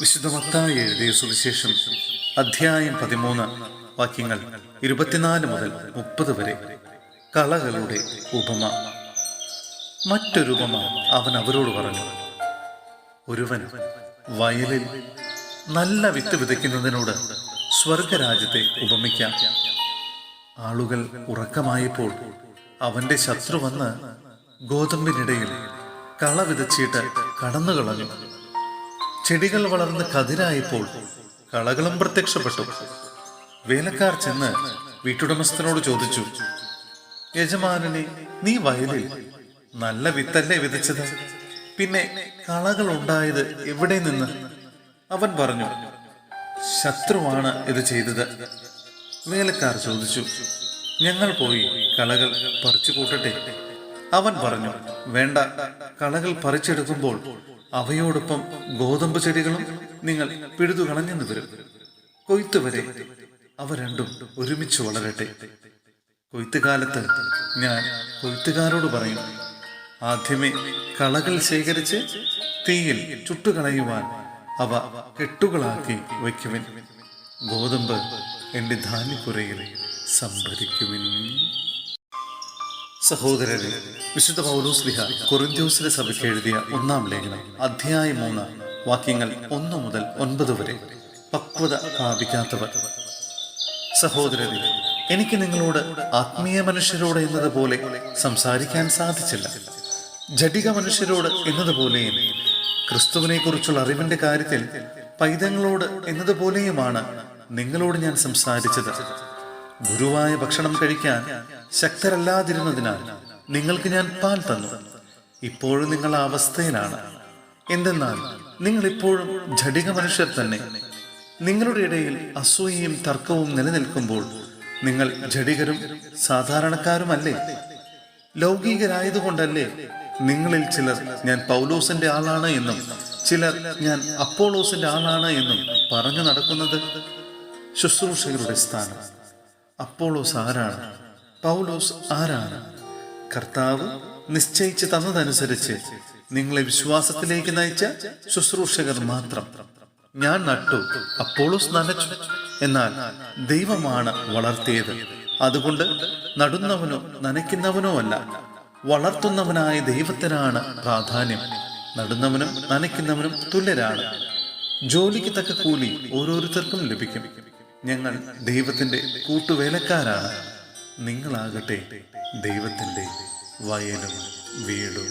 വിശുദ്ധ മത്തായി എഴുതിയ സുവിശേഷം അധ്യായം 13 വാക്യങ്ങൾ 24 മുതൽ 30 വരെ. കളകളുടെ ഉപമ. മറ്റൊരു ഉപമ അവൻ അവരോട് പറഞ്ഞു. ഒരുവൻ വയലിൽ നല്ല വിത്ത് വിതയ്ക്കുന്നതിനോട് സ്വർഗരാജ്യത്തെ ഉപമിക്കാം. ആളുകൾ ഉറക്കമായപ്പോൾ അവന്റെ ശത്രു വന്ന് ഗോതമ്പിനിടയിൽ കള വിതച്ചിട്ട് കടന്നു കളഞ്ഞു. ചെടികൾ വളർന്ന് കതിരായപ്പോൾ കളകളും പ്രത്യക്ഷപ്പെട്ടു. വേലക്കാർ ചെന്ന് വീട്ടുടമസ്ഥനോട് ചോദിച്ചു, യജമാനനെ, നീ വയലിൽ നല്ല വിത്തല്ലേ വിതച്ചത്? പിന്നെ കളകൾ ഉണ്ടായത് എവിടെ നിന്ന്? അവൻ പറഞ്ഞു, ശത്രുവാണ് ഇത് ചെയ്തത്. വേലക്കാർ ചോദിച്ചു, ഞങ്ങൾ പോയി കളകൾ പറിച്ചു കൂട്ടട്ടെ? അവൻ പറഞ്ഞു, വേണ്ട. കളകൾ പറിച്ചെടുക്കുമ്പോൾ അവയോടൊപ്പം ഗോതമ്പ് ചെടികളും നിങ്ങൾ പിഴുതു കളഞ്ഞെന്ന് വരും. കൊയ്ത്തുവരെ അവ രണ്ടും ഒരുമിച്ച് വളരട്ടെ. കൊയ്ത്തുകാലത്ത് ഞാൻ കൊയ്ത്തുകാരോട് പറയും, ആദ്യമേ കളകൾ ശേഖരിച്ച് തീയിൽ ചുട്ടുകളയുവാൻ അവ കെട്ടുകളാക്കി വയ്ക്കുവിൻ. ഗോതമ്പ് എന്റെ ധാന്യപ്പുരയിൽ സംഭരിക്കുവിൻ. സഹോദരരെ, വിശുദ്ധ പൗലോസ്ലീഹ കൊറിന്ത്യോസിലെ സഭയ്ക്ക് എഴുതിയ 1-ാം ലേഖനം അധ്യായം 3 വാക്യങ്ങൾ 1 മുതൽ 9 വരെ. പക്വത പ്രാപിക്കാത്തവർ. സഹോദരരെ, എനിക്ക് നിങ്ങളോട് ആത്മീയ മനുഷ്യരോട് എന്നതുപോലെ സംസാരിക്കാൻ സാധിച്ചില്ല. ജഡിക മനുഷ്യരോട് എന്നതുപോലെയും ക്രിസ്തുവിനെ കുറിച്ചുള്ള അറിവിന്റെ കാര്യത്തിൽ പൈതങ്ങളോട് എന്നതുപോലെയുമാണ് നിങ്ങളോട് ഞാൻ സംസാരിച്ചത്. ഗുരുവായ ഭക്ഷണം കഴിക്കാൻ ശക്തരല്ലാതിരുന്നതിനാൽ നിങ്ങൾക്ക് ഞാൻ പാൽ തന്നു. ഇപ്പോഴും നിങ്ങൾ ആ അവസ്ഥയിലാണ്. എന്തെന്നാൽ നിങ്ങൾ ഇപ്പോഴും ജഡിക മനുഷ്യർ തന്നെ. നിങ്ങളുടെ ഇടയിൽ അസൂയയും തർക്കവും നിലനിൽക്കുമ്പോൾ നിങ്ങൾ ജഡികരും സാധാരണക്കാരുമല്ലേ? ലൗകികരായതുകൊണ്ടല്ലേ നിങ്ങളിൽ ചിലർ ഞാൻ പൗലോസിന്റെ ആളാണ് എന്നും ചിലർ ഞാൻ അപ്പോളോസിന്റെ ആളാണ് എന്നും പറഞ്ഞു നടക്കുന്നത്? ശുശ്രൂഷകരുടെ സ്ഥാനം. അപ്പോളോസ് ആരാണ്? പൗലോസ് ആരാണ്? കർത്താവ് നിശ്ചയിച്ച് തന്നതനുസരിച്ച് നിങ്ങളെ വിശ്വാസത്തിലേക്ക് നയിച്ച ശുശ്രൂഷകർ മാത്രം. ഞാൻ നട്ടു, അപ്പോളോസ് നനച്ചു, എന്നാൽ ദൈവമാണ് വളർത്തിയത്. അതുകൊണ്ട് നടുന്നവനോ നനയ്ക്കുന്നവനോ അല്ല, വളർത്തുന്നവനായ ദൈവത്തിനാണ് പ്രാധാന്യം. നടുന്നവനും നനയ്ക്കുന്നവനും തുല്യരാണ്. ജോലിക്ക് തക്ക കൂലി ഓരോരുത്തർക്കും ലഭിക്കും. ഞങ്ങൾ ദൈവത്തിന്റെ കൂട്ടുവേലക്കാരാണ്. നിങ്ങളാകട്ടെ ദൈവത്തിന്റെ വയലും വീടും.